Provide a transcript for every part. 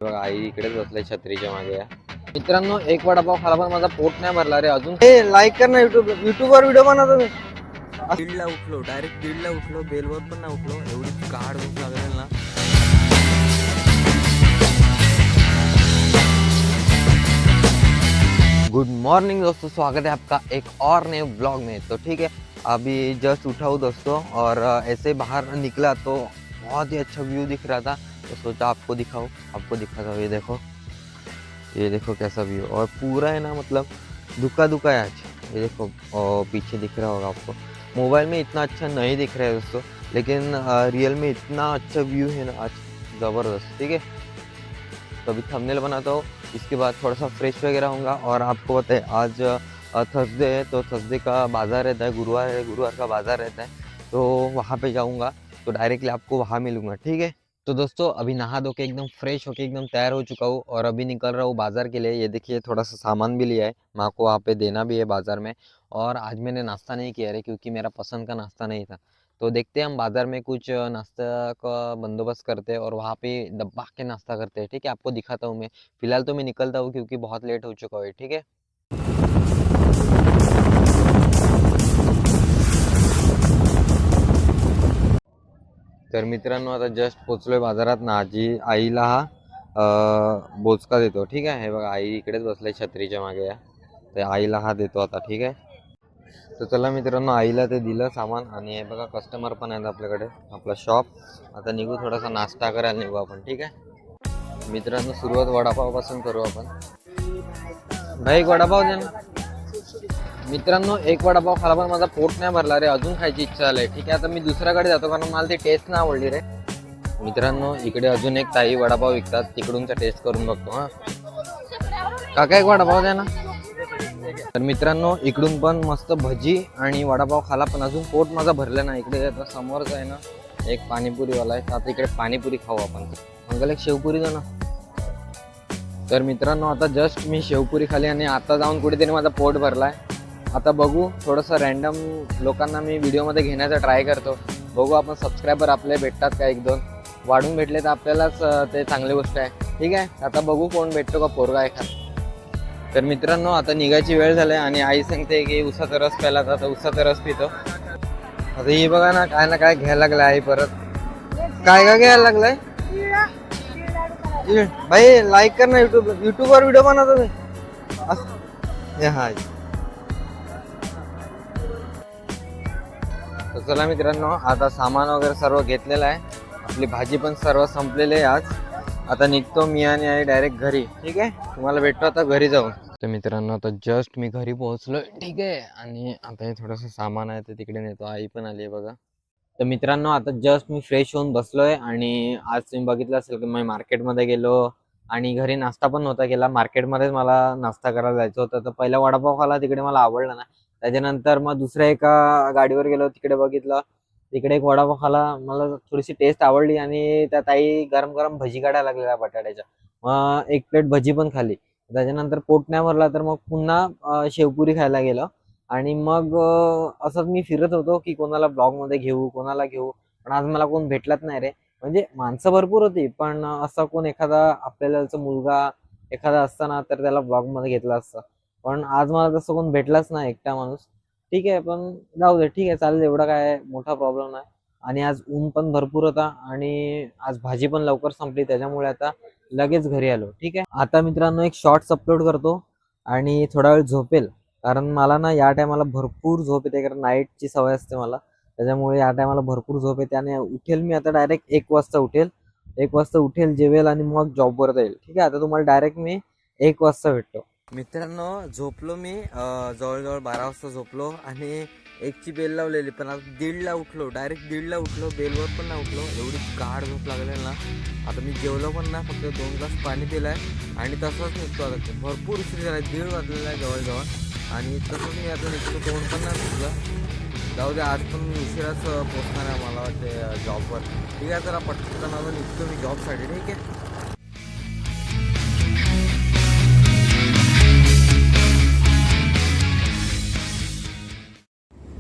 बघा आई इकडेच बसले छत्रीच्या मागे या. मित्रांनो एक वडापाव खाला पण माझा पोट नाही भरला रे अजून. हे लाईक कर ना युट्यूबवर व्हिडिओ बनवतो मी. दीडला उठलो, डायरेक्ट दीडला उठलो, बेलवर पण नाही उठलो, एवढी गाढ झोप लागलेली ना. गुड मॉर्निंग दोस्तों, स्वागत है आपका एक और नए ब्लॉग में। तो ठीक है, अभी जस्ट उठा हूँ दोस्तों और ऐसे बाहर निकला तो बहुत ही अच्छा व्यू दिख रहा था, तो सोचा आपको दिखाऊँ, आपको दिखाता हूँ। ये देखो कैसा व्यू, और पूरा है ना, मतलब दुका दुका है आज। ये देखो और पीछे दिख रहा होगा आपको, मोबाइल में इतना अच्छा नहीं दिख रहा है दोस्तों, लेकिन रियल में इतना अच्छा व्यू है ना आज, ज़बरदस्त। ठीक है, तो अभी थंबनेल बनाता हूँ, इसके बाद थोड़ा सा फ्रेश वगैरह होऊंगा। और आपको पता है आज थर्सडे है, तो थर्सडे का बाज़ार रहता है, गुरुवार है, गुरुवार का बाज़ार रहता है, तो वहाँ पे जाऊँगा, तो डायरेक्टली आपको वहाँ मिलूँगा। ठीक है, तो दोस्तों अभी नहा धो के एकदम फ्रेश होके एकदम तैयार हो चुका हूँ और अभी निकल रहा हूँ बाज़ार के लिए। ये देखिए थोड़ा सा सामान भी लिया है, माँ को वहाँ पे देना भी है बाज़ार में। और आज मैंने नाश्ता नहीं किया है क्योंकि मेरा पसंद का नाश्ता नहीं था, तो देखते हैं हम बाज़ार में कुछ नाश्ता का बंदोबस्त करते हैं और वहाँ पे दबा के नाश्ता करते हैं। ठीक है, आपको दिखाता हूँ मैं। फिलहाल तो मैं निकलता हूँ क्योंकि बहुत लेट हो चुका है। ठीक है, तर मित्रांनो आता जस्ट पोचलोय बाजारात ना। आईला हा बोचका देतो। ठीक आहे, हे बघा आई इकडेच बसले छत्रीच्या मागे या, ते आईला हा देतो आता। ठीक आहे, तर चला मित्रांनो, आईला ते दिलं सामान आणि हे बघा कस्टमर पण आहेत आपल्याकडे, आपला शॉप। आता निघू, थोडासा नाश्ता करायला निघू आपण। ठीक आहे मित्रांनो, सुरुवात वडापावपासून करू आपण। भाई एक वडापाव द्या ना मित्रांनो। एक वडापाव खाला पण माझा पोट नाही भरला रे, अजून खायची इच्छा झाली। ठीक आहे, आता मी दुसऱ्याकडे जातो कारण मला ती टेस्ट नाही आवडली रे। मित्रांनो इकडे अजून एक ताई वडापाव विकतात, तिकडूनचा टेस्ट करून बघतो। हा काका एक वडापाव द्या ना। तर मित्रांनो इकडून पण मस्त भजी आणि वडापाव खाला, पण अजून पोट माझा भरलं नाही। इकडे आता समोरच आहे ना एक पाणीपुरीवाला आहे, तर आता इकडे पाणीपुरी खाऊ आपण। अंकल एक शेवपुरी द्या ना। तर मित्रांनो आता जस्ट मी शेवपुरी खाली आणि आता जाऊन कुठेतरी माझा पोट भरलाय। आता बघू, थोडंसं रॅन्डम लोकांना मी व्हिडिओमध्ये घेण्याचा ट्राय करतो, बघू आपण सबस्क्रायबर आपले भेटतात का, एक दोन वाढून भेटले तर आपल्यालाच ते चांगली गोष्ट आहे। ठीक आहे, आता बघू कोण भेटतो का पोरगा एखादा। तर मित्रांनो आता निघायची वेळ झाली आणि आई सांगते की उसाचा रस प्यायला, तर उसाचा रस पितो। आता ही बघा ना काय घ्यायला लागलाय आई, परत काय घ्यायला लागलाय। भाई लाईक कर ना युट्यूबवर व्हिडिओ बनवतो मी। हा तर चला मित्रांनो, आता सामान वगैरे सर्व घेतलेलं आहे, आपली भाजी पण सर्व संपलेली आहे आज। आता निघतो मी आणि आई डायरेक्ट घरी। ठीक आहे, तुम्हाला भेटतो आता घरी जाऊन। तर मित्रांनो आता जस्ट मी घरी पोहोचलोय। ठीक आहे, आणि आता हे थोडंसं सामान आहे ते तिकडे नेतो, आई पण आली आहे बघा। तर मित्रांनो आता जस्ट मी फ्रेश होऊन बसलोय आणि आज तुम्ही बघितलं असेल की मी मार्केटमध्ये गेलो आणि घरी नाश्ता पण नव्हता केला, मार्केटमध्येच मला नाश्ता करायला जायचं होतं। तर पहिला वडापाव खाला, तिकडे मला आवडला ना, त्याच्यानंतर मग दुसऱ्या एका गाडीवर गेलो, तिकडे बघितलं, तिकडे एक वडापाव खाला, मला थोडीशी टेस्ट आवडली आणि त्या ताई गरम गरम भजी काढायला लागलेल्या बटाट्याच्या, मग एक प्लेट भजी पण खाली। त्याच्यानंतर पोट नाही भरला तर मग पुन्हा शेवपुरी खायला गेलो आणि मग असंच मी फिरत होतो की कोणाला ब्लॉगमध्ये घेऊ, कोणाला घेऊ, पण आज मला कोण भेटलाच नाही रे। म्हणजे माणसं भरपूर होती, पण असं कोण एखादा आपल्याला मुलगा एखादा असताना तर त्याला ब्लॉगमध्ये घेतला असतं, पण आज मला तसं कोण भेटलाच नाही, एकटा माणूस। ठीक आहे, पण जाऊ दे, ठीक आहे चालेल, एवढा काय मोठा प्रॉब्लेम नाही। आणि आज ऊन पण भरपूर होता आणि आज भाजी पण लवकर संपली, त्याच्यामुळे आता लगेच घरी आलो। ठीक आहे, आता मित्रांनो एक शॉर्ट्स अपलोड करतो आणि थोडा वेळ झोपेल, कारण मला ना या टायमाला भरपूर झोप येते, कारण नाईटची सवय असते मला, त्याच्यामुळे या टायमाला भरपूर झोप येते। आणि उठेल मी आता डायरेक्ट 1 वाजता उठेल, 1 वाजता उठेल, जेवेल आणि मग जॉबवर जाईल। ठीक आहे, आता तुम्हाला डायरेक्ट मी 1 वाजता भेटतो। मित्रांनो झोपलो मी, जवळजवळ 12 वाजता झोपलो आणि 1ची बेल लावलेली, पण आता 1:30ला उठलो, डायरेक्ट 1:30ला उठलो, बेलवर पण नाही उठलो, एवढी गाढ झोप लागलेली ना। आता मी जेवलो पण नाही, फक्त 2 ग्लास पाणी पिलाय आणि तसंच निघतो। आता भरपूर उशीर झाला, 1:30 वाजलेला आहे जवळजवळ, आणि तसंच मी आता निघतो, तोंड पण नाही तुझं। जाऊ दे, आज पण मी उशिराच पोचणार आहे मला वाटते जॉबवर। ठीक आहे, जरा पटकन आता निघतो मी जॉबसाठी। ठीक आहे,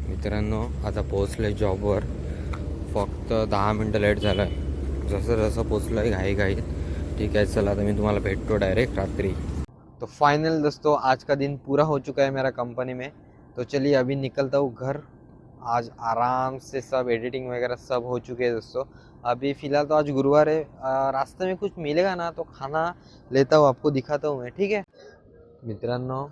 मित्रांनो आता पोहोचलोय जॉबवर, फक्त 10 मिनटं लेट झालं आहे, जसं जसं पोचलो आहे घाईघाईत। ठीक है, चला तो मैं तुम्हारा भेटतो डायरेक्ट रात्रि। तो फाइनल दोस्तों आज का दिन पूरा हो चुका है मेरा कंपनी में। तो चलिए अभी निकलता हूँ घर। आज आराम से सब एडिटिंग वगैरह सब हो चुके हैं दोस्तों। अभी फ़िलहाल तो आज गुरुवार है, रास्ते में कुछ मिलेगा ना तो खाना लेता हूँ, आपको दिखाता हूँ मैं, ठीक आहे मित्रांनो।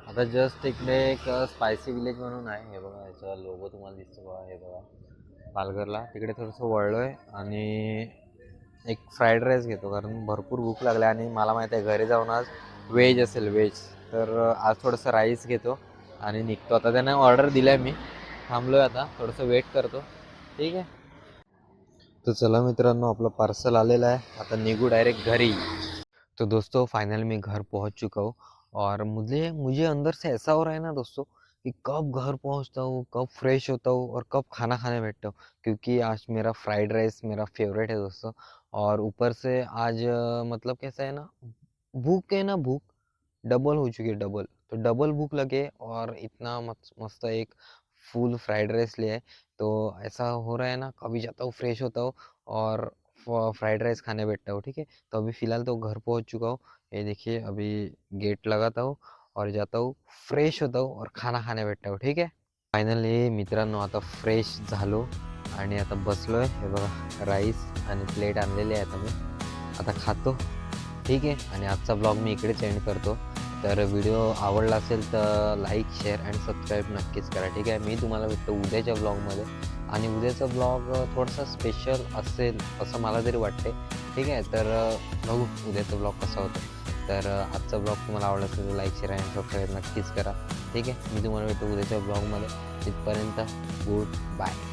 आता जस्ट इकडे एक स्पायसी विलेज म्हणून आहे, हे बघा याचा लोगो तुम्हाला दिसतो बघा, हे बघा पालघरला। तिकडे थोडंसं वळलो आहे आणि एक फ्राईड राईस घेतो कारण भरपूर भूक लागली आणि मला माहीत आहे घरी जाऊन आज व्हेज असेल व्हेज, तर आज थोडंसं राईस घेतो आणि निघतो। आता त्याने ऑर्डर दिला आहे, मी थांबलो आहे आता थोडंसं वेट करतो, ठीक आहे। तो चला मित्रांनो आपलं पार्सल आलेलं आहे, आता निघू डायरेक्ट घरी। तो दोस्तों फाइनल मैं घर पहुंच चुका हूँ और मुझे मुझे अंदर से ऐसा हो रहा है ना दोस्तों कि कब घर पहुंचता हूँ, कब फ्रेश होता हूँ और कब खाना खाने बैठता हूँ, क्योंकि आज मेरा फ्राइड राइस मेरा फेवरेट है दोस्तों। और ऊपर से आज मतलब कैसा है ना, भूख है ना, भूख डबल हो चुकी है, डबल। तो डबल भूख लगे और इतना मस्त एक फुल फ्राइड राइस लिया है। तो ऐसा हो रहा है ना, कभी जाता हूँ फ्रेश होता हूँ और फ्राइड राइस खाने बैठता हूँ, ठीक है। तो अभी फ़िलहाल तो घर पहुँच चुका हूँ, ये देखिए अभी गेट लगाता हूँ और जाता हूँ, फ्रेश होता हूँ और खाना खाने बैठता हूँ, ठीक आहे। फायनली मित्रांनो आता फ्रेश झालो आणि आता बसलो आहे, हे बघा राईस आणि प्लेट आणलेली आहे, आता मी आता खातो, ठीक आहे। आणि आजचा ब्लॉग मी इकडेच एंड करतो। तर व्हिडिओ आवडला असेल तर लाईक शेअर आणि सबस्क्राईब नक्कीच करा, ठीक आहे। मी तुम्हाला भेटतो उद्याच्या ब्लॉगमध्ये आणि उद्याचा ब्लॉग थोडासा स्पेशल असेल असं मला तरी वाटते, ठीक आहे। तर बघू उद्याचा ब्लॉग कसा होतो। तर आजचा ब्लॉग तुम्हाला आवडला असेल तर लाईक शेअर आणि सबस्क्राईब नक्कीच करा, ठीक आहे। मी तुम्हाला भेटतो उद्याच्या ब्लॉगमध्ये, तिथपर्यंत गुड बाय।